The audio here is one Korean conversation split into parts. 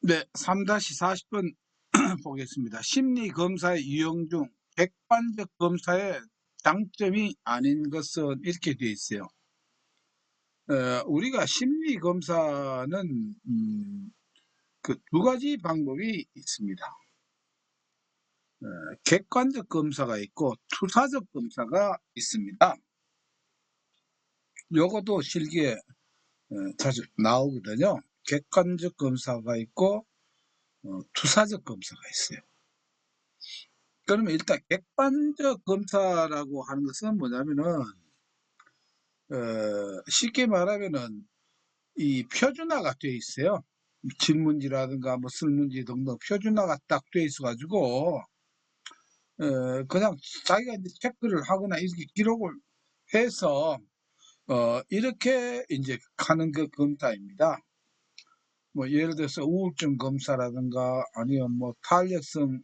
네, 3-40번 보겠습니다. 심리검사의 유형 중 객관적 검사의 장점이 아닌 것은 이렇게 되어 있어요. 우리가 심리검사는 그 두 가지 방법이 있습니다. 객관적 검사가 있고 투사적 검사가 있습니다. 요것도 실기에 자주 나오거든요. 객관적 검사가 있고 투사적 검사가 있어요. 그러면 일단 객관적 검사라고 하는 것은 뭐냐면은 쉽게 말하면은 이 표준화가 돼 있어요. 질문지라든가 뭐 설문지 등등 표준화가 딱 돼 있어 가지고 그냥 자기가 이제 체크를 하거나 이렇게 기록을 해서 이렇게 이제 하는 그 검사입니다. 뭐 예를 들어서 우울증 검사라든가 아니면 뭐 탄력성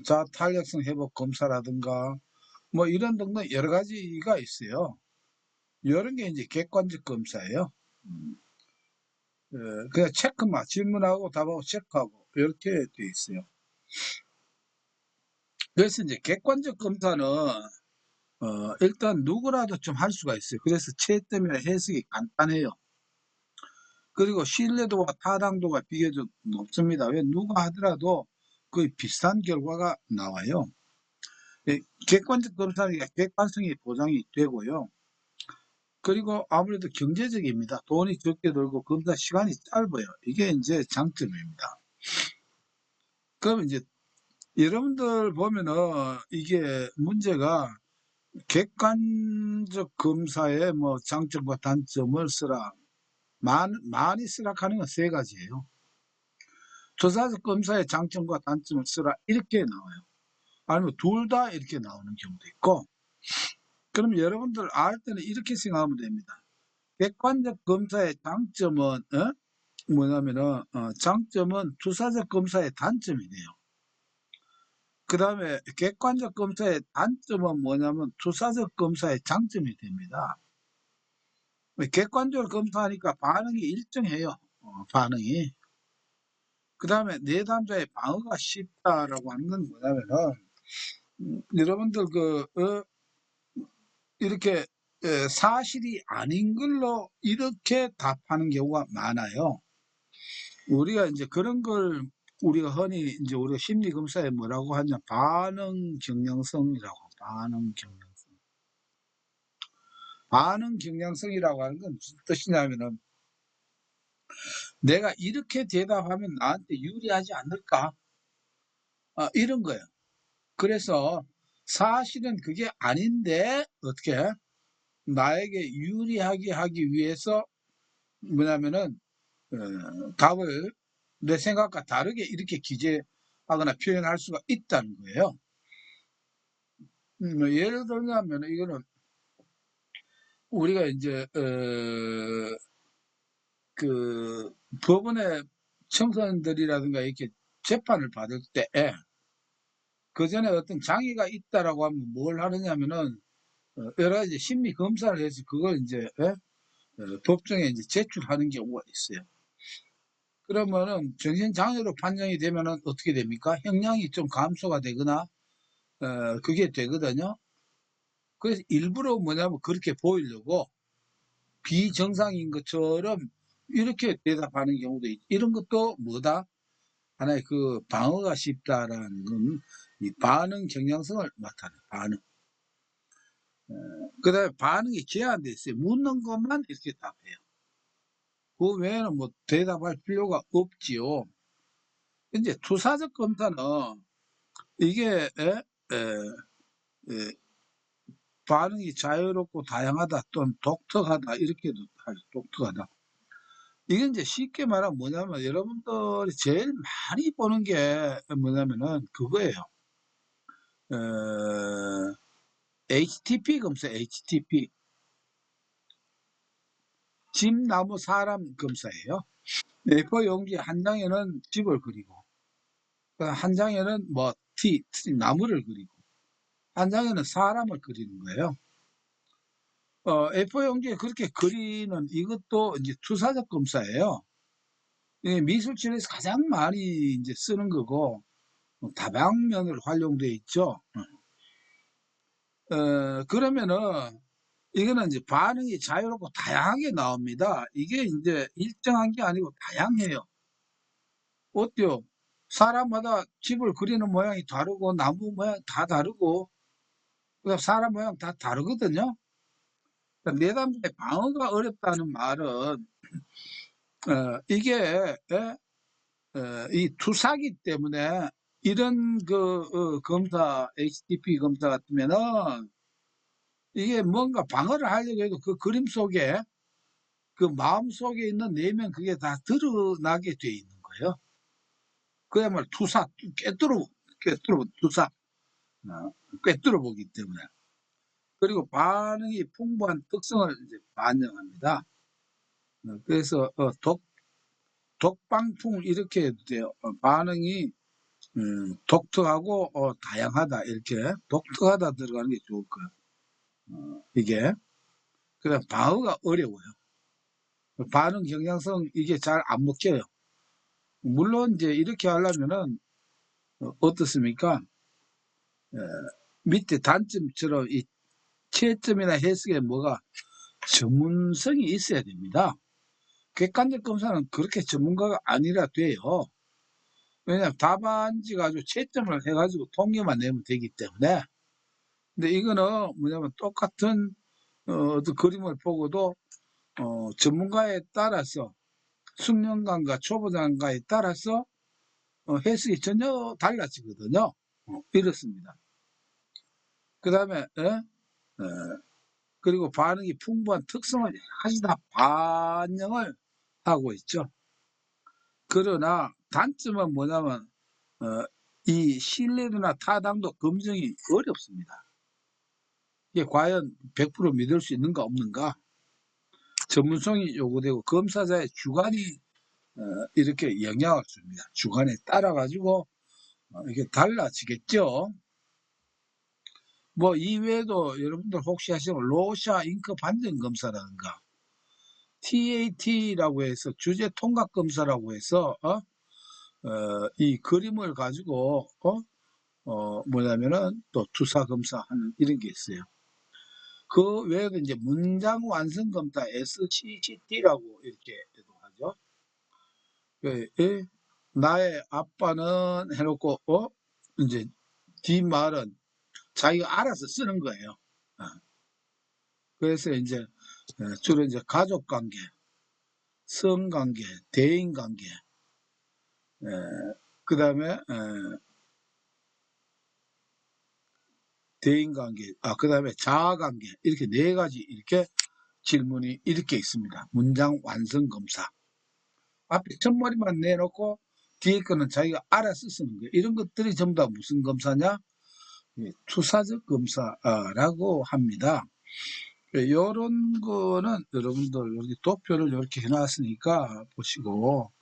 자탄력성 회복 검사라든가 뭐 이런 등등 여러 가지가 있어요. 이런 게 이제 객관적 검사예요. 음. 그냥 체크만 질문하고 답하고 체크하고 이렇게 돼 있어요. 그래서 이제 객관적 검사는 일단 누구라도 좀 할 수가 있어요. 그래서 채점이나 해석이 간단해요. 그리고 신뢰도와 타당도가 비교적 높습니다. 왜 누가 하더라도 거의 비슷한 결과가 나와요. 객관적 검사니까 객관성이 보장이 되고요. 그리고 아무래도 경제적입니다. 돈이 적게 들고 검사 시간이 짧아요. 이게 이제 장점입니다. 그럼 이제 여러분들 보면은 이게 문제가 객관적 검사의 뭐 장점과 단점을 쓰라. 많이 쓰라 하는 건 세 가지예요. 투사적 검사의 장점과 단점을 쓰라. 이렇게 나와요. 아니면 둘 다 이렇게 나오는 경우도 있고. 그럼 여러분들 알 때는 이렇게 생각하면 됩니다. 객관적 검사의 장점은 뭐냐면은 장점은 투사적 검사의 단점이 돼요. 그 다음에 객관적 검사의 단점은 뭐냐면 투사적 검사의 장점이 됩니다. 객관적으로 검사하니까 반응이 일정해요. 반응이. 그 다음에 내담자의 방어가 쉽다라고 하는 건 뭐냐면은 여러분들 이렇게 사실이 아닌 걸로 이렇게 답하는 경우가 많아요. 우리가 이제 그런 걸 우리가 흔히 이제 우리가 심리 검사에 뭐라고 하냐 반응 경향성이라고 반응 경향성. 반응 경향성이라고 하는 건 무슨 뜻이냐면은 내가 이렇게 대답하면 나한테 유리하지 않을까? 이런 거예요. 그래서 사실은 그게 아닌데 어떻게 나에게 유리하게 하기 위해서 뭐냐면은 답을 내 생각과 다르게 이렇게 기재하거나 표현할 수가 있다는 거예요. 뭐 예를 들자면 이거는 우리가 이제 그 법원에 청소년들이라든가 이렇게 재판을 받을 때 그 전에 어떤 장애가 있다라고 하면 뭘 하느냐면은 여러 가지 심리 검사를 해서 그걸 이제 법정에 이제 제출하는 경우가 있어요. 그러면은 정신장애로 판정이 되면은 어떻게 됩니까? 형량이 좀 감소가 되거나 그게 되거든요. 그래서 일부러 뭐냐면 그렇게 보이려고 비정상인 것처럼 이렇게 대답하는 경우도 있죠. 이런 것도 뭐다? 하나의 그 방어가 쉽다라는 건 이 반응 경향성을 나타내요. 반응. 그다음에 반응이 제한돼 있어요. 묻는 것만 이렇게 답해요. 그 외에는 뭐 대답할 필요가 없지요. 이제 투사적 검사는 이게 에, 반응이 자유롭고 다양하다 또는 독특하다 이렇게도 하죠. 독특하다. 이게 이제 쉽게 말하면 뭐냐면 여러분들이 제일 많이 보는 게 뭐냐면은 그거예요. 어, HTP 검사, HTP. 집, 나무, 사람 검사예요. A4 용지 한 장에는 집을 그리고, 한 장에는 뭐 나무를 그리고, 한 장에는 사람을 그리는 거예요. A4 용지에 그렇게 그리는 이것도 이제 투사적 검사예요. 이 미술실에서 가장 많이 이제 쓰는 거고, 다방면으로 활용되어 있죠. 그러면은, 이거는 이제 반응이 자유롭고 다양하게 나옵니다. 이게 이제 일정한 게 아니고 다양해요. 어때요? 사람마다 집을 그리는 모양이 다르고, 나무 모양 다 다르고, 그다음 사람 모양 다 다르거든요. 그러니까 내담자의 방어가 어렵다는 말은, 이게, 예? 이 투사기 때문에 이런 검사, HTP 검사 같으면은 이게 뭔가 방어를 하려고 해도 그 그림 속에 그 마음 속에 있는 내면 그게 다 드러나게 돼 있는 거예요. 그야말로 투사, 투사, 어, 꿰뚫어 보기 때문에. 그리고 반응이 풍부한 특성을 이제 반영합니다. 그래서 독방풍 이렇게 해도 돼요. 반응이 독특하고 다양하다 이렇게 독특하다 들어가는 게 좋을 거예요. 이게 그다음 방어가 어려워요. 반응 경향성 이게 잘 안 먹혀요. 물론 이제 이렇게 하려면은 어떻습니까? 어, 밑에 단점처럼 이 채점이나 해석에 뭐가 전문성이 있어야 됩니다. 객관적 검사는 그렇게 전문가가 아니라 돼요. 왜냐하면 답안지 가지고 채점을 해가지고 통계만 내면 되기 때문에. 근데 이거는 뭐냐면 똑같은 어떤 그림을 보고도 전문가에 따라서 숙련가인가 초보자인가에 따라서 해석이 전혀 달라지거든요. 이렇습니다. 그 다음에 그리고 반응이 풍부한 특성을 아주 다 반영을 하고 있죠. 그러나 단점은 뭐냐면 어, 이 신뢰도나 타당도 검증이 어렵습니다. 이게 과연 100% 믿을 수 있는가 없는가? 전문성이 요구되고 검사자의 주관이 이렇게 영향을 줍니다. 주관에 따라 가지고 이게 달라지겠죠. 뭐 이외에도 여러분들 혹시 하시는 로샤 잉크 반증 검사라든가 TAT라고 해서 주제 통각 검사라고 해서 이 그림을 가지고 뭐냐면은 또 투사 검사하는 이런 게 있어요. 그 외에도 이제 문장 완성 검사 SCCT라고 이렇게 하죠. 나의 아빠는 해놓고 이제 뒷말은 자기가 알아서 쓰는 거예요. 어, 그래서 이제 주로 이제 가족 관계, 성 관계, 대인 관계, 그 다음에 대인 관계, 그 다음에 자아 관계 이렇게 네 가지 이렇게 질문이 이렇게 있습니다. 문장 완성 검사. 앞에 첫머리만 내놓고 뒤에 거는 자기가 알아서 쓰는 거예요. 이런 것들이 전부 다 무슨 검사냐? 투사적 검사라고 합니다. 이런 거는 여러분들 여기 도표를 이렇게 해놨으니까 보시고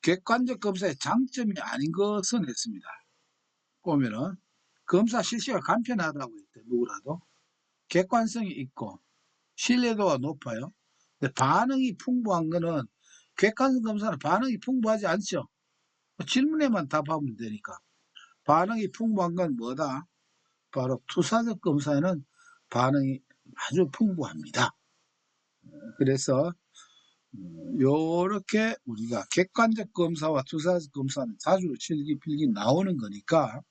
객관적 검사의 장점이 아닌 것은 했습니다. 보면은 검사 실시가 간편하다고 했대 누구라도 객관성이 있고 신뢰도가 높아요. 근데 반응이 풍부한 거는 객관적 검사는 반응이 풍부하지 않죠. 질문에만 답하면 되니까. 반응이 풍부한 건 뭐다? 바로 투사적 검사에는 반응이 아주 풍부합니다. 그래서 요렇게 우리가 객관적 검사와 투사적 검사는 자주 실기필기 나오는 거니까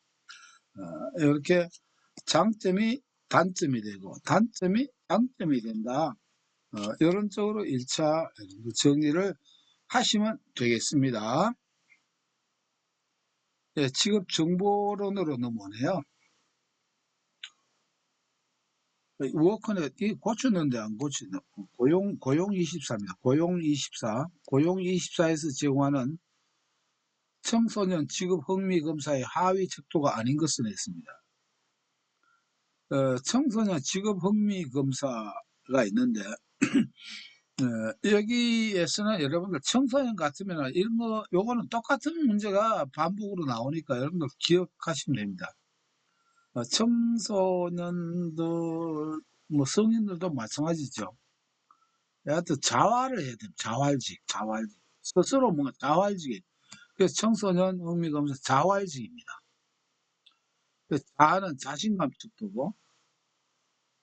이렇게 장점이 단점이 되고 단점이 장점이 된다. 이런 쪽으로 1차 정리를 하시면 되겠습니다. 예, 직업 정보론으로 넘어오네요. 워커넷 이 고쳤는데 안 고치네. 고용24입니다. 고용24. 고용24에서 제공하는 청소년 직업 흥미 검사의 하위 척도가 아닌 것을 냈습니다. 청소년 직업 흥미 검사가 있는데 여기에서는 여러분들 청소년 같으면 이런 거 요거는 똑같은 문제가 반복으로 나오니까 여러분들 기억하시면 됩니다. 청소년들 뭐 성인들도 마찬가지죠. 여하튼 자활을 해야 됩니다. 자활직. 스스로 뭔가 자활직이에요. 그래서 청소년 흥미가 없어서 자활직입니다. 그래서 자는 자신감 측도고,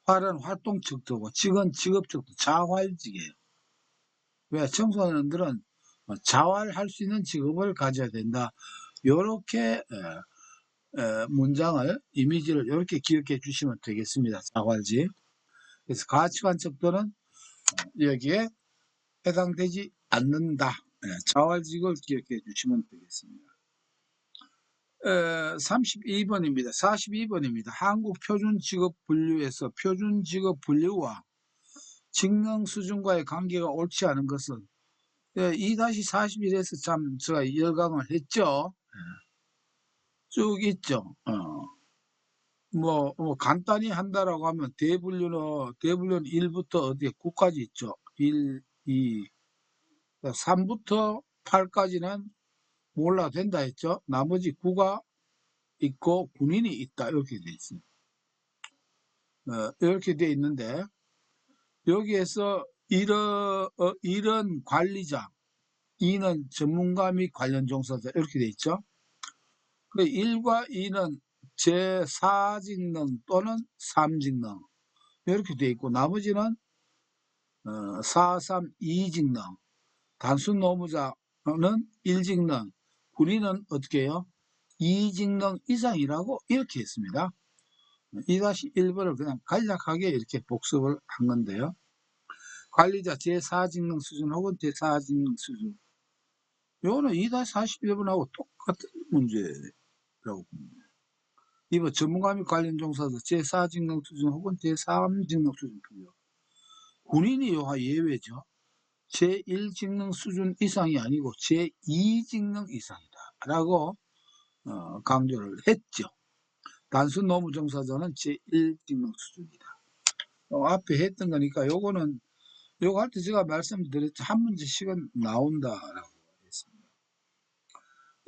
활은 활동 측도고, 직은 직업 측도, 자활직이에요. 왜? 청소년들은 자활할 수 있는 직업을 가져야 된다. 요렇게 문장을, 이미지를 이렇게 기억해 주시면 되겠습니다. 자활직. 그래서 가치관 척도는 여기에 해당되지 않는다. 자활직을 기억해 주시면 되겠습니다. 32번입니다. 42번입니다. 한국표준직업분류에서 표준직업분류와 직능수준과의 관계가 옳지 않은 것은 2-41에서 참 제가 열강을 했죠. 쭉 있죠. 간단히 한다라고 하면 대분류는 1부터 어디에 9까지 있죠. 1, 2, 3부터 8까지는 몰라도 된다 했죠. 나머지 9가 있고 군인이 있다 이렇게 돼 있어요. 이렇게 돼 있는데 여기에서 1은 관리자, 2는 전문가 및 관련 종사자 이렇게 돼 있죠. 1과 2는 제4직능 또는 3직능 이렇게 돼 있고 나머지는 4, 3, 2직능, 단순 노무자는 1직능, 군인은 어떻게 해요? 2직능 이상이라고 이렇게 했습니다. 2-1번을 그냥 간략하게 이렇게 복습을 한 건데요. 관리자 제4직능 수준 혹은 제4직능 수준. 요거는 2-41번하고 똑같은 문제라고 봅니다. 2번 전문가 및 관련 종사자 제4직능 수준 혹은 제3직능 수준 필요. 군인이 요하 예외죠. 제1직능 수준 이상이 아니고 제2직능 이상이다 라고 강조를 했죠. 단순 노무 종사자는 제1직능 수준이다. 앞에 했던 거니까 요거는 요거 할 때 제가 말씀드렸죠. 한 문제씩은 나온다라고 했습니다.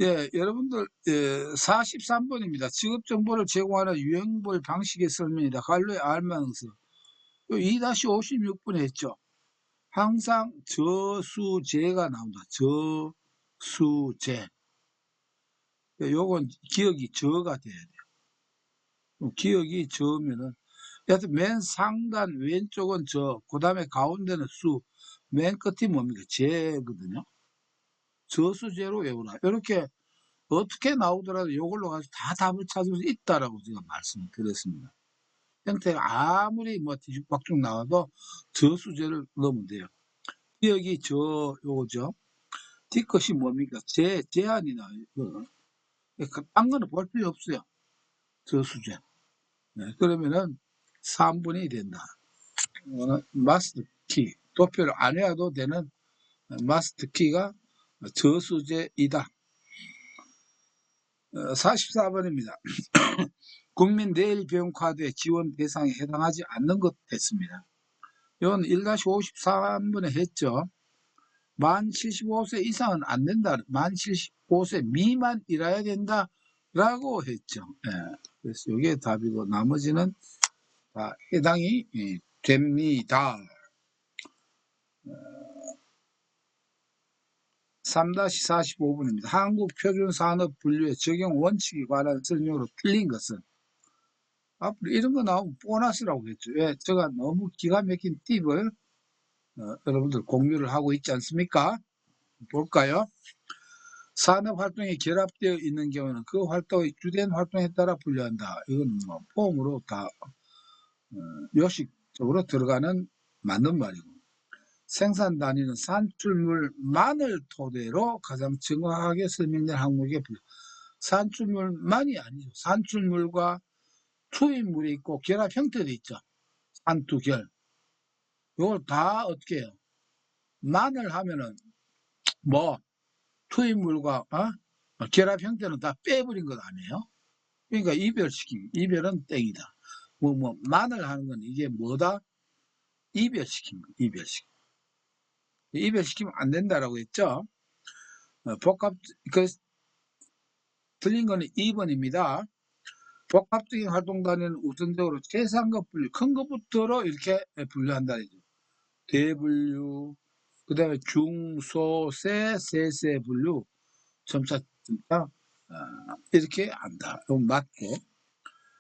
예, 여러분들 43번입니다. 직업정보를 제공하는 유형별 방식의 설명이다. 관로에 알만해서 2-56번에 했죠. 항상 저수제가 나온다. 저수제. 요건 기억이 저가 돼야 돼요. 기억이 저면은 여하튼 맨 상단 왼쪽은 저, 그 다음에 가운데는 수, 맨 끝이 뭡니까? 제거든요. 저수제로 외우라. 이렇게 어떻게 나오더라도 이걸로 가서 다 답을 찾을 수 있다라고 제가 말씀을 드렸습니다. 형태가 아무리 뒤죽박죽 나와도 저수제를 넣으면 돼요. 기억이 요거죠. 뒤끝이 뭡니까? 제한이나, 딴 거는 볼 필요 없어요. 저수제. 네, 그러면은 3분이 된다. 마스터 키. 도표를 안 해도 되는 마스터 키가 저수제이다. 44번입니다. 국민 내일 병 카드의 지원 대상에 해당하지 않는 것 됐습니다. 이건 1-53번에 했죠. 만 75세 이상은 안 된다. 만 75세 미만이라야 된다라고 했죠. 예, 그래서 이게 답이고 나머지는 다 해당이 됩니다. 3-45번입니다. 한국표준산업분류의 적용 원칙에 관한 설명으로 틀린 것은 앞으로 이런 거 나오면 보너스라고 했죠. 왜? 제가 너무 기가 막힌 팁을 여러분들 공유를 하고 있지 않습니까? 볼까요? 산업활동이 결합되어 있는 경우는 그 활동의 주된 활동에 따라 분류한다. 이건 폼으로 다 요식적으로 들어가는 맞는 말이고 생산 단위는 산출물만을 토대로 가장 정확하게 설명된 항목에 산출물만이 아니죠. 산출물과 투입물이 있고 결합 형태도 있죠. 산투결. 이걸 다 어떻게 해요? 만을 하면은 투입물과 결합 형태는 다 빼버린 것 아니에요? 그러니까 이별은 땡이다. 만을 하는 건 이게 뭐다? 이별시킨 거, 이별시키면 안 된다라고 했죠? 틀린 거는 2번입니다. 복합적인 활동 단위는 우선적으로 최상급 분류, 큰 것부터로 이렇게 분류한다. 대분류, 그 다음에 중, 소, 세, 세세, 분류, 점차, 점차, 이렇게 한다. 이건 맞고,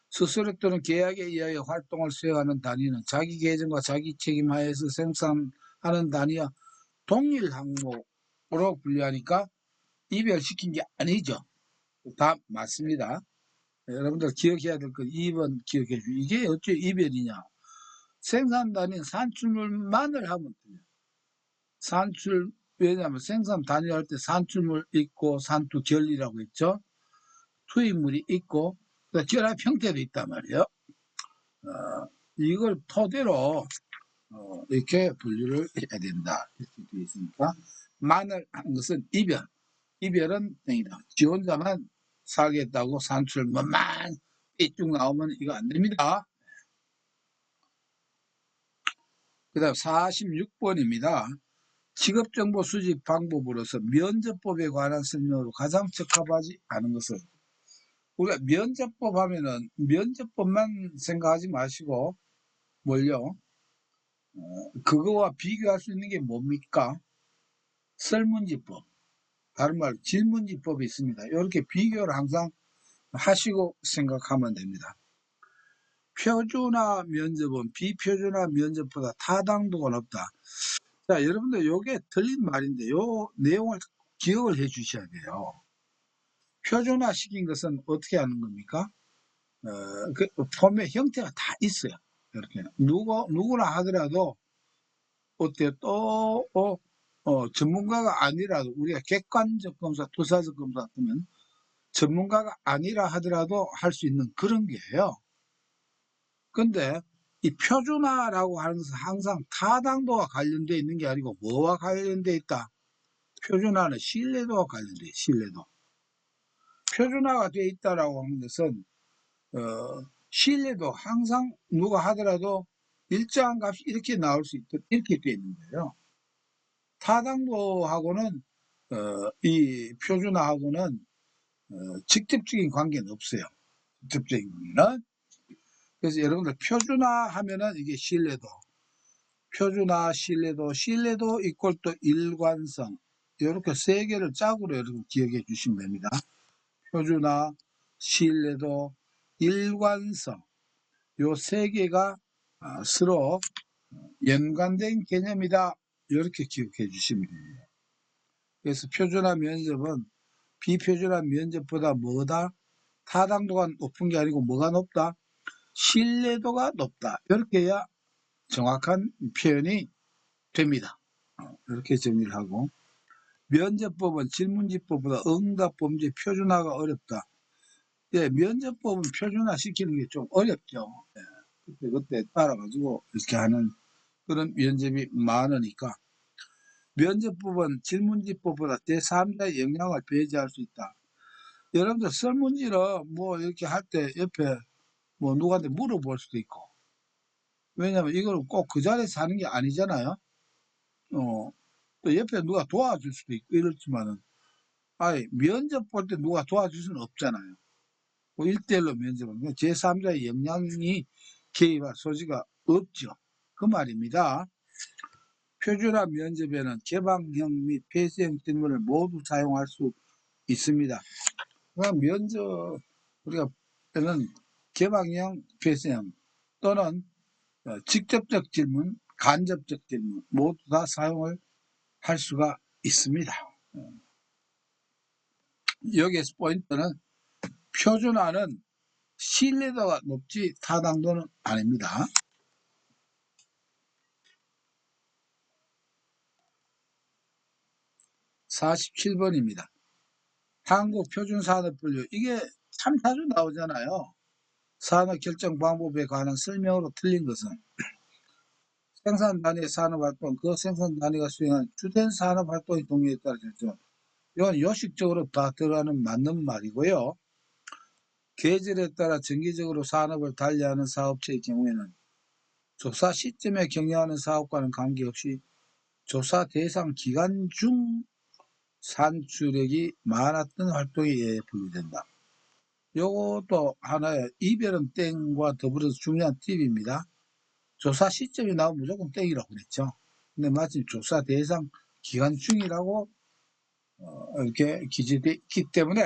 스스로 또는 계약에 의하여 활동을 수행하는 단위는 자기 계정과 자기 책임 하에서 생산하는 단위와 동일 항목으로 분류하니까 이별시킨 게 아니죠. 다 맞습니다. 여러분들 기억해야 될 건 2번 기억해 주시고, 이게 어째 이별이냐. 생산 단위는 산출물만을 하면 돼요. 산출, 왜냐하면 생산 단위 할 때 산출물 있고 산투결이라고 했죠. 투입물이 있고 결합 형태도 있단 말이에요. 이걸 토대로 이렇게 분류를 해야 된다. 이렇게 되어 있으니까 만을 한 것은 이별. 이별은 땡이다. 지 혼자만 살겠다고 산출물만 삐쭉 나오면 이거 안 됩니다. 그 다음 46번입니다. 직업정보 수집 방법으로서 면접법에 관한 설명으로 가장 적합하지 않은 것은, 우리가 면접법 하면은 면접법만 생각하지 마시고 뭘요? 그거와 비교할 수 있는 게 뭡니까? 설문지법, 다른 말로 질문지법이 있습니다. 이렇게 비교를 항상 하시고 생각하면 됩니다. 표준화 면접은 비표준화 면접보다 타당도가 높다. 자, 여러분들 요게 틀린 말인데 요 내용을 기억을 해 주셔야 돼요. 표준화 시킨 것은 어떻게 하는 겁니까? 그 폼의 형태가 다 있어요. 이렇게 누구나 하더라도 어때요? 또 전문가가 아니라도 우리가 객관적 검사, 투사적 검사 같으면 전문가가 아니라 하더라도 할 수 있는 그런 게예요. 근데 이 표준화라고 하는 것은 항상 타당도와 관련되어 있는 게 아니고 뭐와 관련되어 있다? 표준화는 신뢰도와 관련되어 있어요. 신뢰도. 표준화가 되어 있다라고 하는 것은 신뢰도 항상 누가 하더라도 일정한 값이 이렇게 나올 수 있도록 이렇게 되어 있는 거예요. 타당도하고는 이 표준화하고는 직접적인 관계는 없어요. 직접적인 관계는. 그래서 여러분들 표준화 하면은 이게 신뢰도, 표준화, 신뢰도 이꼴 또 일관성, 이렇게 세 개를 짝으로 여러분 기억해 주시면 됩니다. 표준화, 신뢰도, 일관성, 요 세 개가 서로 연관된 개념이다. 이렇게 기억해 주시면 됩니다. 그래서 표준화 면접은 비표준화 면접보다 뭐다? 타당도가 높은 게 아니고 뭐가 높다? 신뢰도가 높다. 이렇게 해야 정확한 표현이 됩니다. 이렇게 정리를 하고, 면접법은 질문지법보다 응답 범죄 표준화가 어렵다. 예, 면접법은 표준화 시키는 게 좀 어렵죠. 예, 그때 따라가지고 이렇게 하는 그런 면접이 많으니까, 면접법은 질문지법보다 제3자의 영향을 배제할 수 있다. 여러분들 설문지를 뭐 이렇게 할 때 옆에 뭐 누구한테 물어볼 수도 있고, 왜냐면 이걸 꼭 그 자리에서 하는 게 아니잖아요. 또 옆에 누가 도와줄 수도 있고 이렇지만은, 아니 면접 볼 때 누가 도와줄 수는 없잖아요. 뭐 1대1로 면접은 제3자의 영향이 개입할 소지가 없죠. 그 말입니다. 표준화 면접에는 개방형 및 폐쇄형 질문을 모두 사용할 수 있습니다. 그러니까 면접 우리가 는 개방형, 폐쇄형 또는 직접적 질문, 간접적 질문 모두 다 사용을 할 수가 있습니다. 여기에서 포인트는 표준화는 신뢰도가 높지 타당도는 아닙니다. 47번입니다. 한국표준산업분류, 이게 참 자주 나오잖아요. 산업 결정 방법에 관한 설명으로 틀린 것은 생산 단위의 산업활동, 그 생산 단위가 수행한 주된 산업활동의 동의에 따라 결정. 이건 요식적으로 다 들어가는 맞는 말이고요. 계절에 따라 정기적으로 산업을 달리하는 사업체의 경우에는 조사 시점에 경영하는 사업과는 관계없이 조사 대상 기간 중 산출액이 많았던 활동에 의해 분류된다. 요것도 하나의 이별은 땡과 더불어서 중요한 팁입니다. 조사 시점이 나오면 무조건 땡이라고 그랬죠. 근데 마침 조사 대상 기간 중이라고 이렇게 기재되어 있기 때문에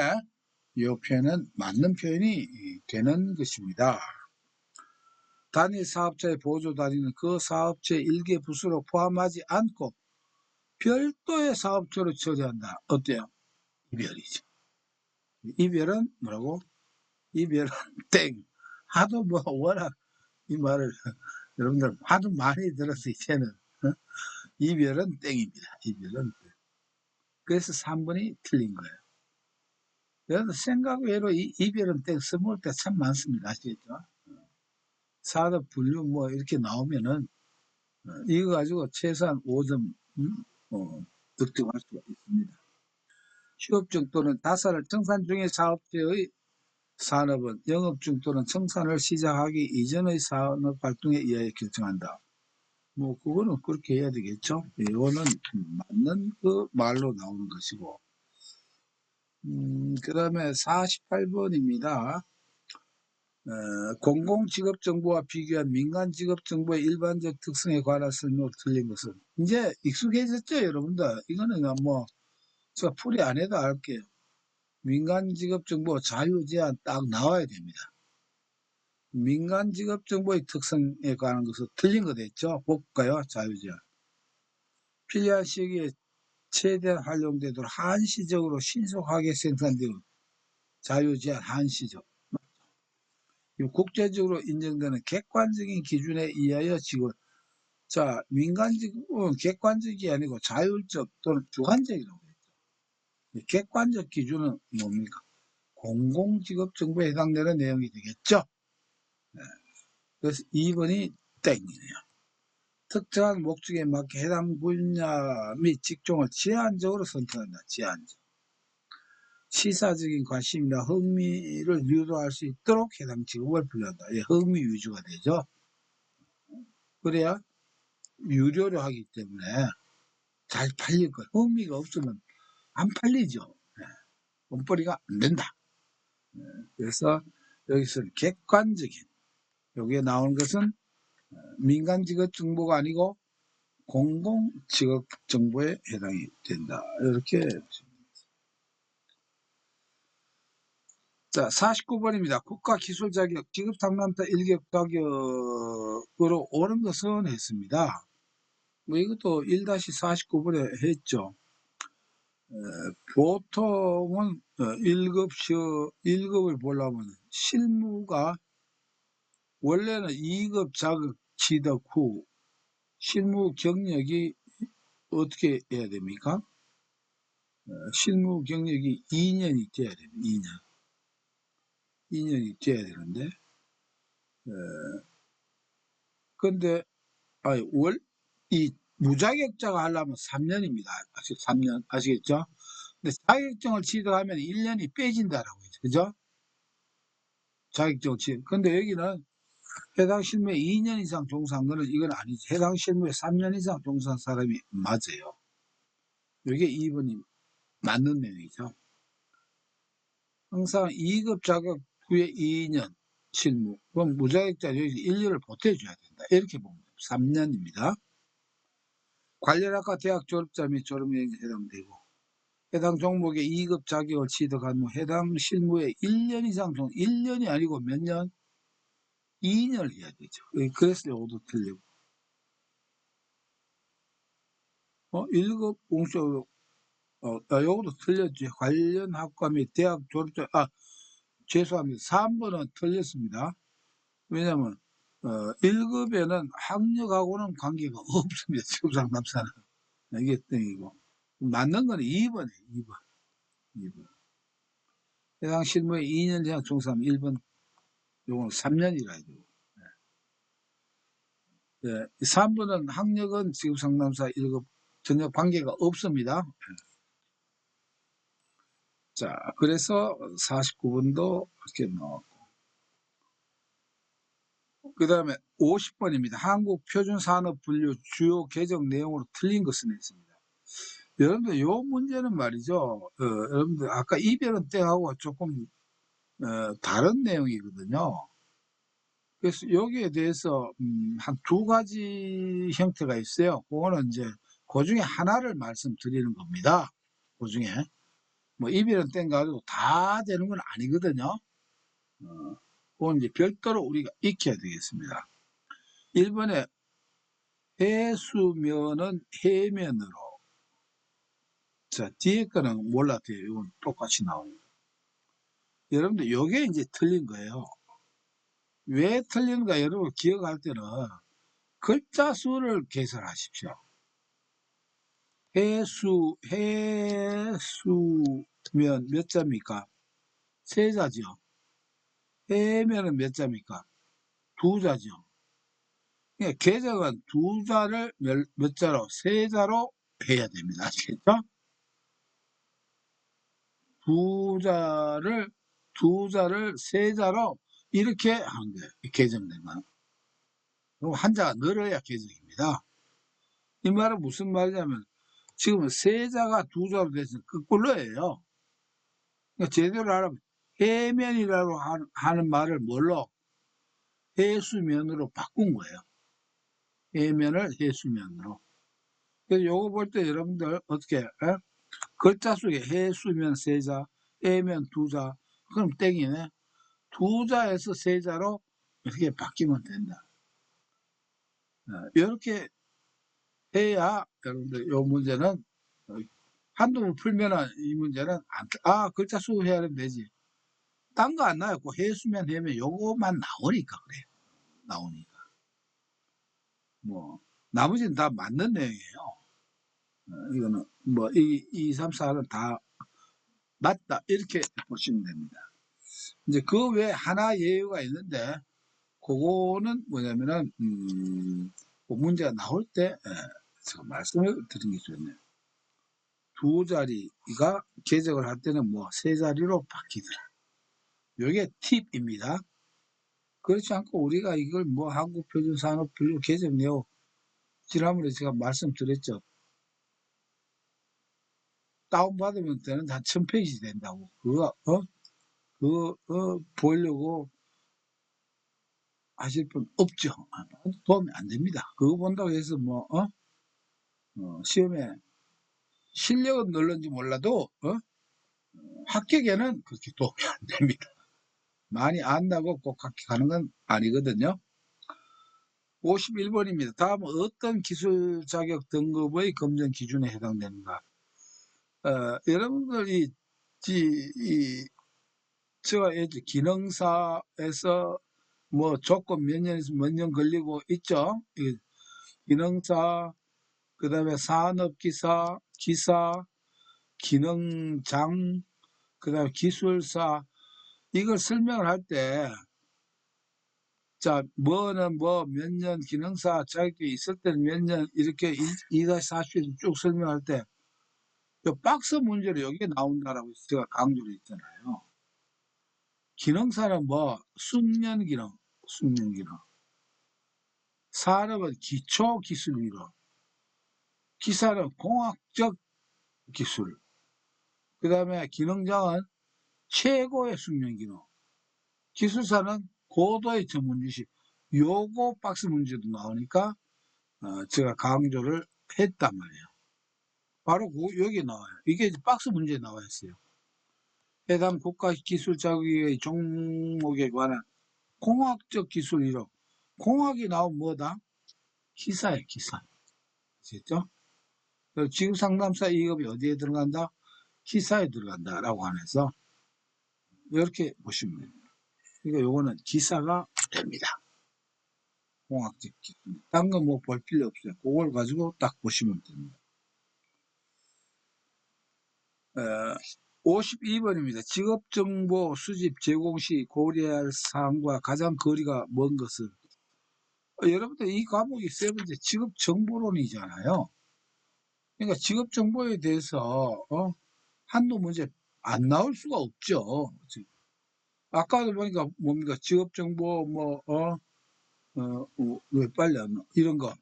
이 표현은 맞는 표현이 되는 것입니다. 단일 사업자의 보조 단위는 그 사업체의 일개 부수로 포함하지 않고 별도의 사업체로 처리한다. 어때요? 이별이죠. 이별은 뭐라고? 이별은 땡. 하도 워낙 이 말을 여러분들 하도 많이 들어서 이제는 이별은 땡입니다. 이별은 땡. 그래서 3번이 틀린 거예요. 여러분 생각 외로 이별은 땡 써먹을 때 참 많습니다. 아시겠죠? 산업 분류 뭐 이렇게 나오면은 이거 가지고 최소한 5점 득점할 수가 있습니다. 휴업 중 또는 다사를 청산 중의 사업체의 산업은 영업 중 또는 청산을 시작하기 이전의 산업 활동에 의하여 결정한다. 뭐 그거는 그렇게 해야 되겠죠. 이거는 맞는 그 말로 나오는 것이고. 그 다음에 48번입니다. 공공직업정보와 비교한 민간직업정보의 일반적 특성에 관한 설명을 틀린 것은 이제 익숙해졌죠, 여러분들. 이거는 뭐 제가 풀이 안 해도 알게요. 민간직업정보 자유제한 딱 나와야 됩니다. 민간직업정보의 특성에 관한 것은 틀린 거 됐죠. 볼까요? 자유제한. 필요한 시기에 최대한 활용되도록 한시적으로 신속하게 생산되는 자유제한 한시적. 국제적으로 인정되는 객관적인 기준에 의하여 지원. 자, 민간직은 객관적이 아니고 자율적 또는 주관적이라고 했죠. 객관적 기준은 뭡니까? 공공직업정보에 해당되는 내용이 되겠죠. 네. 그래서 2번이 땡이네요. 특정한 목적에 맞게 해당 분야 및 직종을 제한적으로 선택한다. 제한적. 시사적인 관심이나 흥미를 유도할 수 있도록 해당 직업을 분류한다. 예, 흥미 위주가 되죠. 그래야 유료로 하기 때문에 잘 팔릴 거예요. 흥미가 없으면 안 팔리죠. 돈벌이가 안 된다. 그래서 여기서는 객관적인, 여기에 나오는 것은 민간직업정보가 아니고 공공직업정보에 해당이 된다. 이렇게. 자, 49번입니다. 국가기술자격, 직업상담사 1급 자격으로 오는 것은 했습니다. 뭐 이것도 1-49번에 했죠. 보통은 1급을 보려면 실무가 원래는 2급 자격 취득 후 실무 경력이 어떻게 해야 됩니까? 실무 경력이 2년이 돼야 됩니다. 2년이 돼야 되는데 근데 이 무자격자가 하려면 3년입니다. 3년 아시겠죠? 근데 자격증을 취득하면 1년이 빼진다라고 했죠. 그죠? 자격증을 취득. 근데 여기는 해당 실무에 2년 이상 종사한 거는 이건 아니지. 해당 실무에 3년 이상 종사한 사람이 맞아요. 이게 2번이 맞는 내용이죠. 항상 2급 자격 후에 2년 실무. 그럼 무자격자 여기서 1년을 보태줘야 된다. 이렇게 보면 3년입니다. 관련학과 대학 졸업자 및 졸업여행에 해당되고 해당 종목의 2급 자격을 취득한 후 해당 실무에 1년 이상 1년이 아니고 몇 년? 2년을 해야 되죠. 그래서 요것도 틀리고 1급 공식으로 요것도 틀렸지. 관련 학과 및 대학 졸업자 죄송합니다. 3번은 틀렸습니다. 왜냐하면 1급에는 학력하고는 관계가 없습니다. 직업상담사는. 이게 땡이고 맞는 건 2번이에요. 2번. 해당 실무에 2년 이상 종사하면 1번, 요거는 3년이라 해야 되고. 네. 3번은 학력은 직업상담사 1급 전혀 관계가 없습니다. 자, 그래서 49번도 이렇게 나왔고. 그 다음에 50번입니다. 한국표준산업분류 주요 개정 내용으로 틀린 것은 있습니다. 여러분들 요 문제는 말이죠. 여러분들 아까 이별은 땡하고 조금 다른 내용이거든요. 그래서 여기에 대해서 한 두 가지 형태가 있어요. 그거는 이제 그 중에 하나를 말씀드리는 겁니다. 그 중에 뭐 이별은 땡 가지고 다 되는 건 아니거든요. 그건 이제 별도로 우리가 익혀야 되겠습니다. 1번에 해수면은 해면으로. 자, 뒤에 거는 몰라도 돼요. 이건 똑같이 나옵니다. 여러분들 요게 이제 틀린 거예요. 왜 틀린가 여러분 기억할 때는 글자 수를 계산하십시오. 해수면 몇 자입니까? 세 자죠. 해면은 몇 자입니까? 두 자죠. 그러니까 계정은 두 자를 몇 자로? 세 자로 해야 됩니다. 아시겠죠? 두 자를 세 자로 이렇게 하는 거예요. 계정된 건. 그럼 한 자가 늘어야 계정입니다. 이 말은 무슨 말이냐면 지금은 세 자가 두 자로 돼서 거꾸로예요. 그러니까 제대로 하려면 해면이라고 하는 말을 뭘로? 해수면으로 바꾼 거예요. 해면을 해수면으로. 그래서 요거 볼 때 여러분들 어떻게 글자 속에 해수면 세자, 해면 두자, 그럼 땡이네. 두자에서 세자로 이렇게 바뀌면 된다. 이렇게 해야 여러분들 요 문제는 한두 번 풀면은 이 문제는 글자 수 해야 되면 되지. 딴 거 안 나요. 그 해수면 해면 요거만 나오니까 그래요. 나오니까. 뭐 나머지는 다 맞는 내용이에요. 이거는 뭐 2, 3, 4는 다 맞다 이렇게 보시면 됩니다. 이제 그 외에 하나 예외가 있는데 그거는 뭐냐면은 그 문제가 나올 때 제가 말씀을 드린 게 좋네요. 두 자리가 계적을 할 때는 뭐 세 자리로 바뀌더라. 이게 팁입니다. 그렇지 않고 우리가 이걸 뭐 한국표준산업분류 계적 내용 지난번에 제가 말씀드렸죠. 다운받으면 되는 한 1000페이지 된다고. 보려고 하실 분 없죠. 도움이 안 됩니다. 그거 본다고 해서 시험에 실력은 늘는지 몰라도, 합격에는 그렇게 도움이 안 됩니다. 많이 안다고 꼭 합격하는 건 아니거든요. 51번입니다. 다음은 어떤 기술 자격 등급의 검정 기준에 해당되는가? 여러분들이, 제가 기능사에서 뭐 조건 몇 년에서 몇 년 걸리고 있죠. 기능사, 그 다음에 산업기사, 기사, 기능장, 그 다음에 기술사, 이걸 설명을 할 때, 자, 뭐는 뭐 몇 년 기능사 자격이 있을 때는 몇 년 이렇게 2-40일 쭉 설명할 때, 이 박스 문제로 여기에 나온다라고 제가 강조를 했잖아요. 기능사는 뭐 숙련기능, 숙련기능. 산업은 기초기술이고, 기사는 공학적 기술. 그 다음에 기능장은 최고의 숙련기능. 기술사는 고도의 전문지식. 요거 박스 문제도 나오니까 제가 강조를 했단 말이에요. 바로 여기 나와요. 이게 박스 문제에 나와 있어요. 해당 국가기술자격의 종목에 관한 공학적 기술 이력. 공학이 나오면 뭐다? 기사예요, 기사. 아시겠죠? 지구상담사 2급이 어디에 들어간다? 기사에 들어간다라고 하면서 이렇게 보시면 됩니다. 그러니까 요거는 기사가 됩니다. 공학적 기술. 딴 거 뭐 볼 필요 없어요. 그걸 가지고 딱 보시면 됩니다. 52번입니다. 직업정보 수집 제공 시 고려할 사항과 가장 거리가 먼 것은? 여러분들 이 과목이 세 번째 직업정보론이잖아요. 그러니까 직업정보에 대해서 한두 문제 안 나올 수가 없죠. 아까도 보니까 뭡니까 직업정보 왜 빨리 안 나와? 이런 거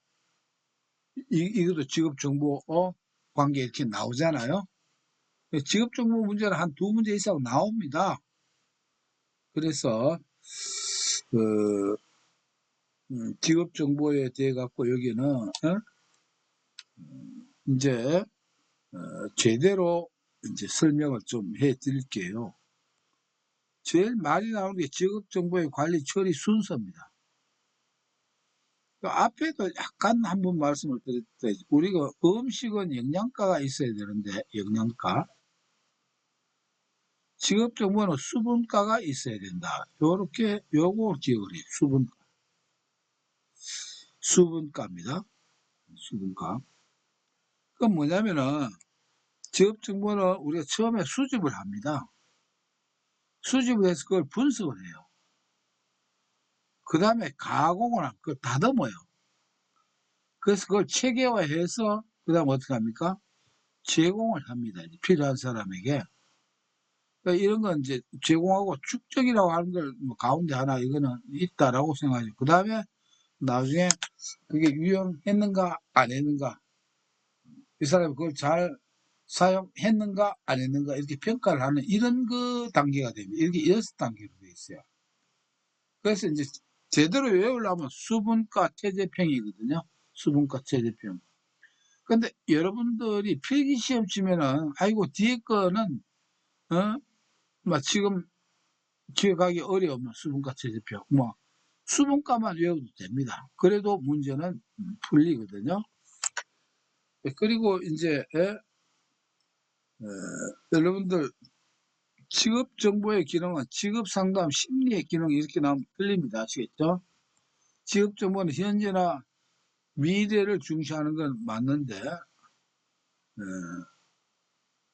이것도 직업정보 관계 이렇게 나오잖아요. 직업정보 문제는 한 두 문제 이상 나옵니다. 그래서 직업 정보에 대해 갖고 여기는 이제 제대로 이제 설명을 좀 해 드릴게요. 제일 많이 나오는 게 직업 정보의 관리 처리 순서입니다. 그 앞에도 약간 한번 말씀을 드렸듯이 우리가 음식은 영양가가 있어야 되는데 영양가, 직업 정보는 수분가가 있어야 된다. 요렇게 요거 기억을 해요. 수분가입니다. 수분가. 그건 뭐냐면은 직업 정보는 우리가 처음에 수집을 합니다. 수집을 해서 그걸 분석을 해요. 그 다음에 가공을 그걸 다듬어요. 그래서 그걸 체계화해서 그 다음 어떻게 합니까? 제공을 합니다. 필요한 사람에게. 그러니까 이런 건 이제 제공하고 축적이라고 하는 걸뭐 가운데 하나 이거는 있다라고 생각하죠. 그 다음에 나중에 그게 유용했는가 안 했는가, 이 사람이 그걸 잘 사용했는가 안 했는가 이렇게 평가를 하는 이런 그 단계가 됩니다. 이렇게 6단계로 되어 있어요. 그래서 이제 제대로 외우려면 수분과 체제평이거든요. 수분과 체제평. 근데 여러분들이 필기시험 치면은 아이고 뒤에 거는 막 지금 기억하기 어려우면 수분과 체제평 뭐 수분가만 외워도 됩니다. 그래도 문제는 풀리거든요. 그리고 이제 여러분들 직업 정보의 기능은 직업 상담 심리의 기능이 이렇게 나오면 틀립니다. 아시겠죠? 직업 정보는 현재나 미래를 중시하는 건 맞는데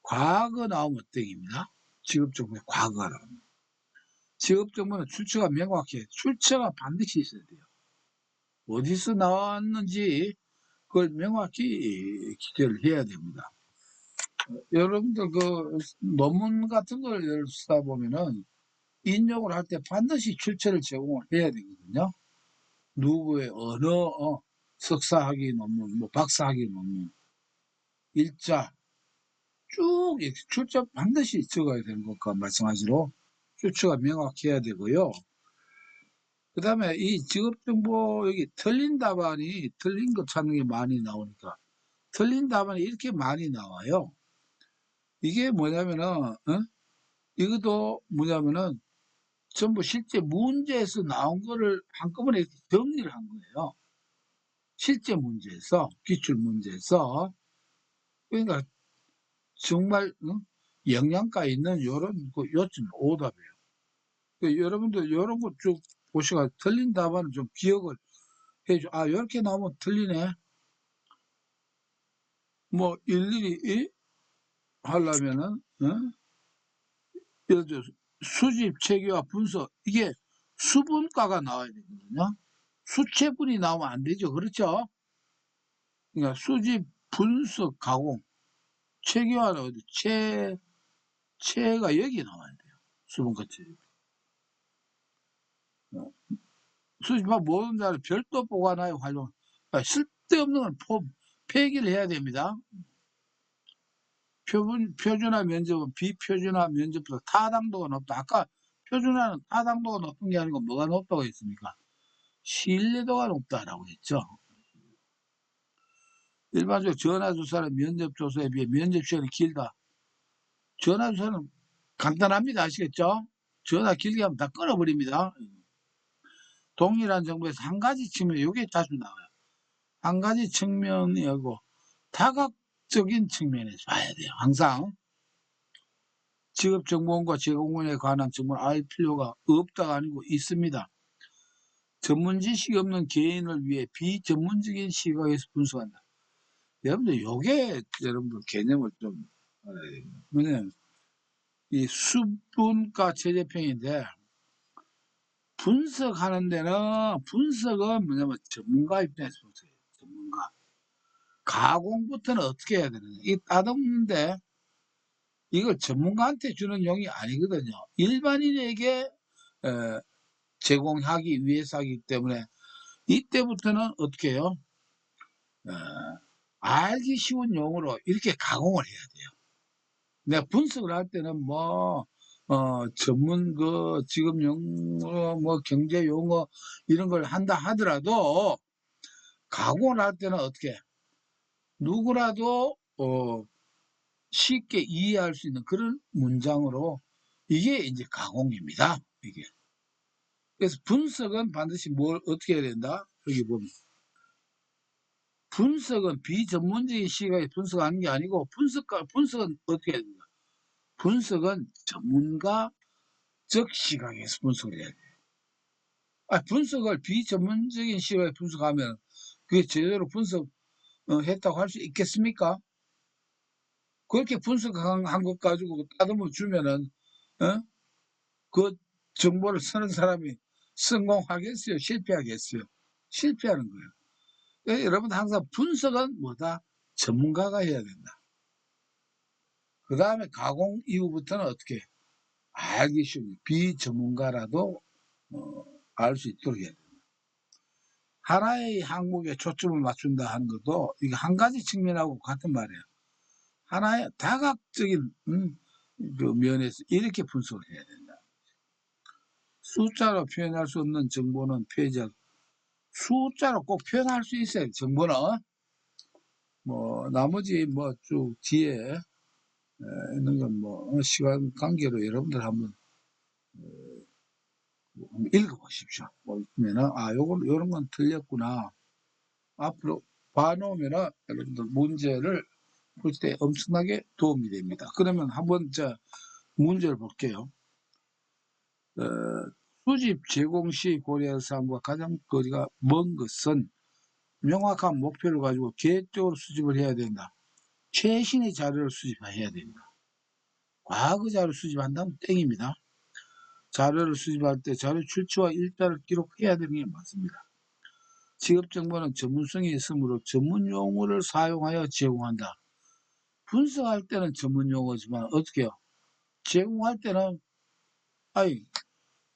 과거 나오면 땡입니다. 직업 정보의 과거는. 직업 정보는 출처가 명확해. 출처가 반드시 있어야 돼요. 어디서 나왔는지 그걸 명확히 기재를 해야 됩니다. 여러분들 그 논문 같은 걸 쓰다 보면은 인용을 할 때 반드시 출처를 제공을 해야 되거든요. 누구의 어느 석사학위 논문, 뭐 박사학위 논문, 일자 쭉 출처 반드시 적어야 되는 것과 마찬가지로 출처가 명확해야 되고요. 그 다음에 이 직업정보 여기 틀린 답안이 틀린 거 찾는 게 많이 나오니까 틀린 답안이 이렇게 많이 나와요. 이게 뭐냐면은 이것도 뭐냐면은 전부 실제 문제에서 나온 거를 한꺼번에 이렇게 정리를 한 거예요. 실제 문제에서 기출 문제에서. 그러니까 정말 영양가 있는 요런 그 요점 오답이에요. 그러니까 여러분들 요런 거 쭉 보시고 틀린 답안을 좀 기억을 해줘. 아 이렇게 나오면 틀리네. 뭐 일일이 하려면은 예를 들어 수집 체계와 분석 이게 수분가가 나와야 되거든요. 수체분이 나오면 안 되죠. 그렇죠? 그러니까 수집, 분석, 가공, 체계화는 어디 체가 여기 나와야 돼요. 수분가 체. 수집한 모든 자를 별도 보관하여 활용. 그러니까 쓸데없는 건 폐기를 해야 됩니다. 표준화 면접은 비표준화 면접보다 타당도가 높다. 아까 표준화는 타당도가 높은 게 아니고 뭐가 높다고 했습니까? 신뢰도가 높다라고 했죠. 일반적으로 전화조사는 면접조사에 비해 면접시간이 길다. 전화조사는 간단합니다. 아시겠죠? 전화 길게 하면 다 끊어버립니다. 동일한 정보에서 한 가지 측면, 이게 자주 나와요. 한 가지 측면이고 다각적인 측면에서 봐야 돼요. 항상 직업정보원과 제공원에 관한 정보를 알 필요가 없다가 아니고 있습니다. 전문 지식이 없는 개인을 위해 비전문적인 시각에서 분석한다. 여러분들 요게 여러분들 개념을 좀 뭐냐면 이 수분과 체제평인데 분석하는 데는 분석은 뭐냐면 전문가 입장에서 보세요. 전문가. 가공부터는 어떻게 해야 되느냐. 이 따듬는데 이걸 전문가한테 주는 용이 아니거든요. 일반인에게 제공하기 위해서 하기 때문에 이때부터는 어떻게 해요? 알기 쉬운 용어로 이렇게 가공을 해야 돼요. 내가 분석을 할 때는 뭐 전문 지금 용어, 뭐 경제 용어 이런 걸 한다 하더라도 가공을 할 때는 어떻게 누구라도 쉽게 이해할 수 있는 그런 문장으로 이게 이제 가공입니다. 이게. 그래서 분석은 반드시 뭘 어떻게 해야 된다? 여기 보면 분석은 비전문적인 시각에 분석하는 게 아니고 분석은 어떻게 해야 된다? 분석은 전문가적 시각에서 분석을 해야 돼. 분석을 비전문적인 시각에 분석하면 그게 제대로 분석했다고 할 수 있겠습니까? 그렇게 분석한 것 가지고 따듬어 주면은 어? 그 정보를 쓰는 사람이 성공하겠어요? 실패하겠어요? 실패하는 거예요. 그러니까 여러분 항상 분석은 뭐다? 전문가가 해야 된다. 그 다음에 가공 이후부터는 어떻게 알기 쉬운 비전문가라도 알 수 있도록 해야 된다. 하나의 항목에 초점을 맞춘다 하는 것도 이게 한 가지 측면하고 같은 말이에요. 하나의 다각적인 그 면에서 이렇게 분석을 해야 된다. 숫자로 표현할 수 없는 정보는 폐적. 숫자로 꼭 표현할 수 있어요. 정보는 뭐 나머지 뭐 쭉 뒤에 있는 건 뭐 시간 관계로 여러분들 한번 읽어보십시오. 보면은 요런 건 틀렸구나. 앞으로 봐놓으면은 여러분들 문제를 풀 때 엄청나게 도움이 됩니다. 그러면 한번 문제를 볼게요. 수집 제공 시 고려할 사항과 가장 거리가 먼 것은 명확한 목표를 가지고 계획적으로 수집을 해야 된다. 최신의 자료를 수집해야 됩니다. 과거 자료 수집한다면 땡입니다. 자료를 수집할 때 자료 출처와 일자를 기록해야 되는 게 맞습니다. 지급정보는 전문성이 있으므로 전문 용어를 사용하여 제공한다. 분석할 때는 전문 용어지만 어떻게 해요? 제공할 때는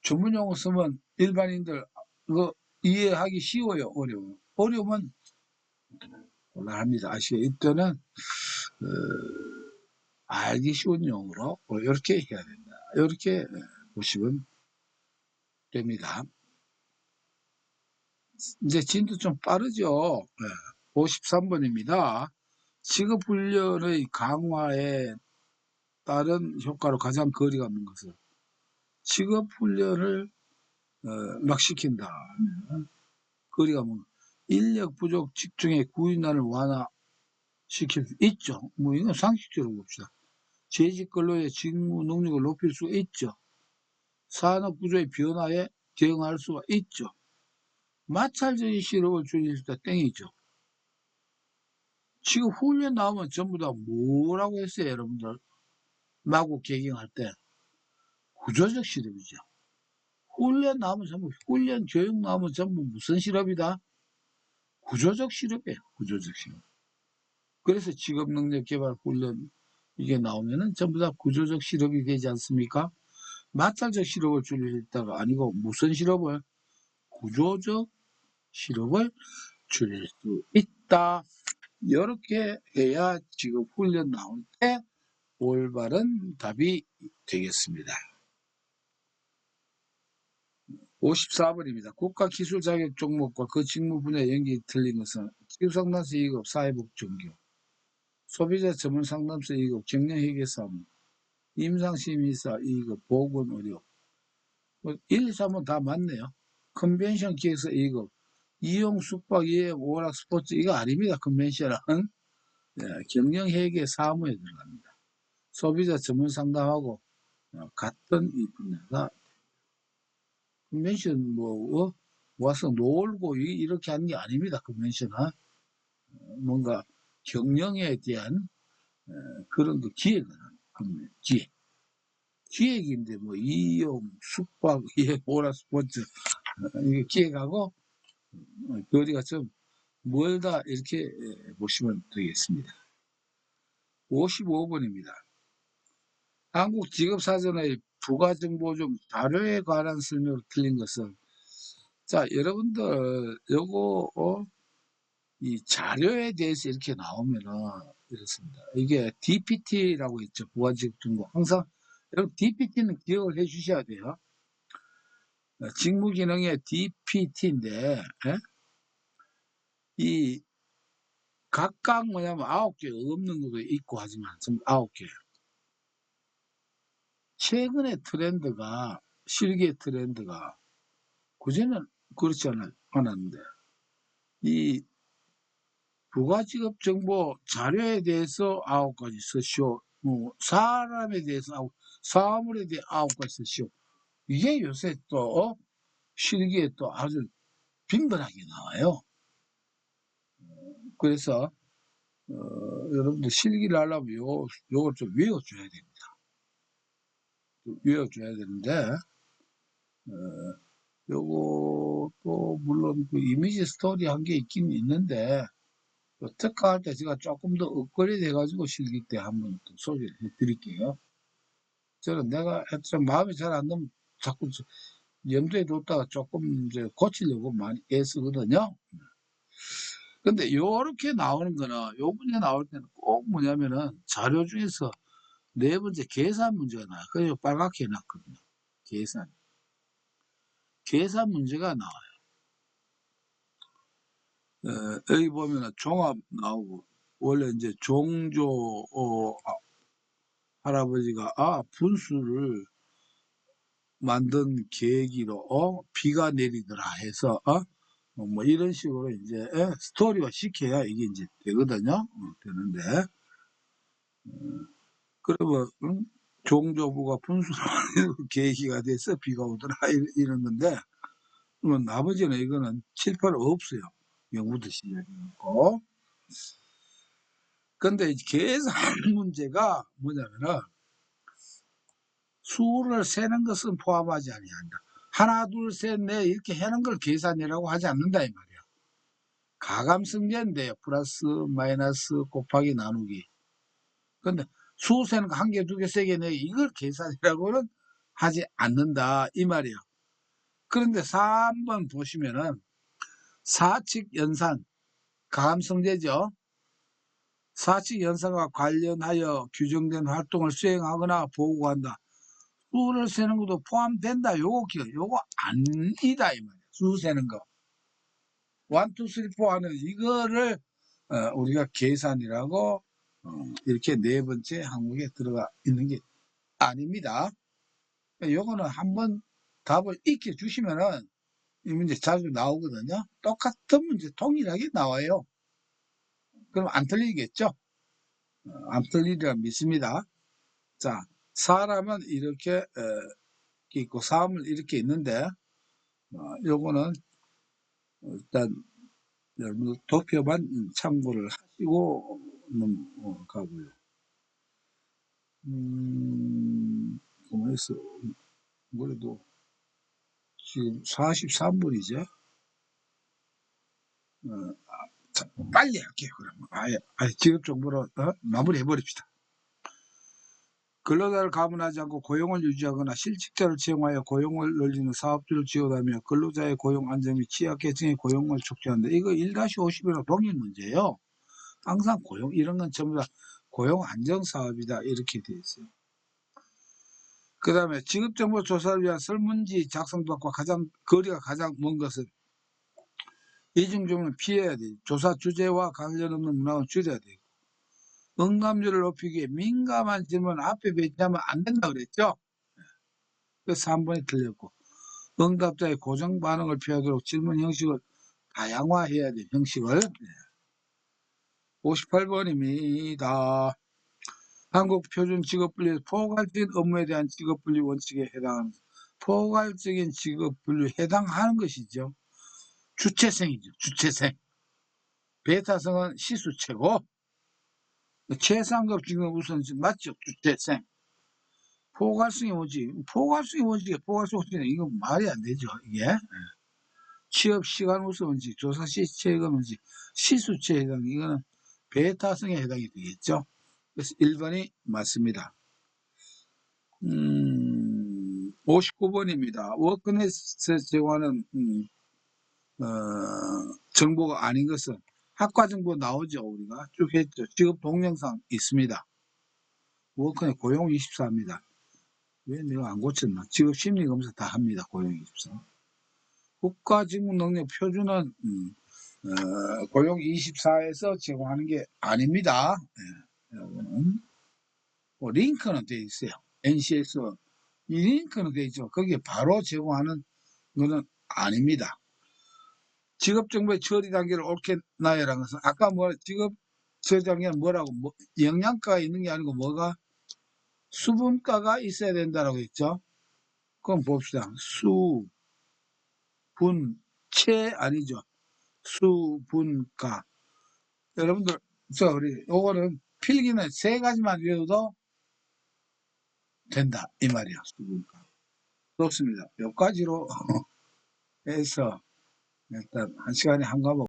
전문 용어 쓰면 일반인들 그거 이해하기 쉬워요? 어려워요? 어려우면 곤란합니다. 아시죠? 이때는 알기 쉬운 용어로 이렇게 해야 된다. 이렇게 보시면 됩니다. 이제 진도 좀 빠르죠. 53번입니다. 직업훈련의 강화에 따른 효과로 가장 거리가 없는 것은 직업훈련을 막 시킨다. 거리가 없는 인력 부족 직종의 구인난을 완화시킬 수 있죠. 뭐 이건 상식적으로 봅시다. 재직 근로의 직무 능력을 높일 수 있죠. 산업 구조의 변화에 대응할 수가 있죠. 마찰적인 실업을 줄일 수 있다 땡이죠. 지금 훈련 나오면 전부 다 뭐라고 했어요, 여러분들? 마구 개경할 때 구조적 실업이죠. 훈련 나오면 전부 훈련 교육 나오면 전부 무슨 실업이다? 구조적 실업이에요. 구조적 실업. 그래서 직업능력 개발 훈련 이게 나오면은 전부 다 구조적 실업이 되지 않습니까? 마찰적 실업을 줄일 수 있다가 아니고 무슨 실업을? 구조적 실업을 줄일 수 있다. 이렇게 해야 지금 훈련 나올 때 올바른 답이 되겠습니다. 54번입니다. 국가기술 자격 종목과 그 직무 분야 연결이 틀린 것은 기술상담소 2급 사회복지전교, 소비자 전문상담소 2급 경영회계사무, 임상심의사 2급 보건의료. 1, 2, 3은 다 맞네요. 컨벤션 기획사 2급, 이용 숙박, 예약, 오락, 스포츠 이거 아닙니다. 컨벤션은 경영회계 사무에 들어갑니다. 소비자 전문상담하고 같은 이 분야가 컨벤션 와서 놀고 이렇게 하는 게 아닙니다. 컨벤션은 뭔가 경영에 대한 그런 거 기획을 하는 기획인데 뭐 이용 숙박 예 뭐라 스포츠 이게 기획하고 거리가 좀 멀다 이렇게 보시면 되겠습니다. 55번입니다. 한국직업사전의 부가정보 중 자료에 관한 설명을 틀린 것은 자 여러분들 요거 이 자료에 대해서 이렇게 나오면은 이렇습니다. 이게 DPT라고 있죠. 부가직정보 항상 여러분 DPT는 기억을 해 주셔야 돼요. 직무기능의 DPT인데 이 각각 뭐냐면 9개 없는 것도 있고 하지만 좀 9개. 최근의 트렌드가 실기의 트렌드가 그전에는 그렇지 않았는데 이 부가직업 정보 자료에 대해서 9가지 쓰시오. 사람에 대해서 사물에 대해 9가지 쓰시오. 이게 요새 또 실기에 또 아주 빈번하게 나와요. 그래서 여러분들 실기를 하려면 요걸 좀 외워줘야 됩니다. 외워줘야 되는데 요것도 물론 그 이미지 스토리 한 게 있긴 있는데 특화할 때 제가 조금 더 업그레이드 해가지고 실기 때 한번 또 소개를 해드릴게요. 저는 내가 좀 마음에 잘 안 들면 자꾸 염두에 뒀다가 조금 이제 고치려고 많이 애쓰거든요. 근데 요렇게 나오는 거는 요 문제 나올 때는 꼭 뭐냐면은 자료 중에서 네 번째 계산 문제가 나와요. 그래서 빨갛게 해놨거든요. 계산 문제가 나와요. 여기 보면은 종합 나오고 원래 이제 종조 할아버지가 분수를 만든 계기로 비가 내리더라 해서 뭐 이런 식으로 이제 스토리화 시켜야 이게 이제 되거든요. 되는데 그러면 종조부가 분수를 만든 계기가 돼서 비가 오더라 이런 건데 나머지는 이거는 칠판 없어요. 영구도 시작이고. 근데 계산 문제가 뭐냐면은 수를 세는 것은 포함하지 아니한다. 하나, 둘, 셋, 넷 이렇게 해는 걸 계산이라고 하지 않는다 이 말이야. 가감승제인데 플러스, 마이너스, 곱하기, 나누기. 근데 수 세는 거 한 개, 두 개, 세 개, 네 개 이걸 계산이라고는 하지 않는다 이 말이야. 그런데 3번 보시면은 사칙 연산, 가감승제죠. 사칙 연산과 관련하여 규정된 활동을 수행하거나 보고한다. 수를 세는 것도 포함된다. 요거 아니다 이 말이야. 수 세는 거. 1, 2, 3, 4 하는 이거를 우리가 계산이라고 이렇게 네 번째 항목에 들어가 있는 게 아닙니다. 요거는 한번 답을 익혀 주시면은 이 문제 자주 나오거든요. 똑같은 문제 동일하게 나와요. 그럼 안 틀리겠죠? 안 틀리리라 믿습니다. 자, 사람은 이렇게 있고 사람은 이렇게 있는데 요거는 일단 도표만 참고를 하시고 가고요. 그래서 그래도 지금 43분이죠. 빨리 할게요. 그러면 아예 직업 정보로 마무리해 버립시다. 근로자를 가문하지 않고 고용을 유지하거나 실직자를 채용하여 고용을 늘리는 사업주를 지원하며 근로자의 고용 안정 및 취약계층의 고용을 촉진한다. 이거 1-50이랑 동일 문제예요. 항상 고용 이런 건 전부 다 고용 안정 사업이다 이렇게 되어 있어요. 그 다음에 직업정보 조사를 위한 설문지 작성법과 거리가 가장 먼 것은 이중조문은 피해야 돼. 조사 주제와 관련 없는 문항은 줄여야 돼. 응답률을 높이기 위해 민감한 질문 앞에 배치하면 안 된다 그랬죠? 그래서 3번이 틀렸고 응답자의 고정 반응을 피하도록 질문 형식을 다양화해야 돼. 형식을. 58번입니다. 한국표준직업분리 포괄적인 업무에 대한 직업분리 원칙에 해당하는 포괄적인 직업분리에 해당하는 것이죠. 주체성이죠. 주체성. 베타성은 시수체고 최상급 직업 우선순위 맞죠? 주체성. 포괄성이 뭐지? 포괄성이 뭐지? 포괄성 원칙은 이거 말이 안 되죠. 이게 취업 시간 우선 원칙, 조사 시체가 원칙, 시수체에 해당. 이거는 베타성에 해당이 되겠죠. 그래서 1번이 맞습니다. 59번입니다. 워크넷에 제공하는 정보가 아닌 것은 학과 정보 나오죠. 우리가 쭉 했죠. 직업 동영상 있습니다. 워크넷 고용 24입니다. 왜 내가 안 고쳤나? 직업 심리 검사 다 합니다. 고용24. 국가직무능력 표준은 고용24에서 제공하는 게 아닙니다. 예, 여러분은 뭐 링크는 돼 있어요. NCS 이 링크는 돼 있죠. 거기에 바로 제공하는 거는 아닙니다. 직업정보의 처리 단계를 옳게 나열한 것은 아까 뭐 직업 처리 단계는 뭐라고 영양가가 있는 게 아니고 뭐가 수분가가 있어야 된다라고 했죠. 그럼 봅시다. 수분체 아니죠. 수분가. 여러분들 우리 요거는 필기는 세 가지만 외워도 된다 이 말이야. 수분가. 좋습니다. 몇 가지로 해서 일단 한 시간에 한 과목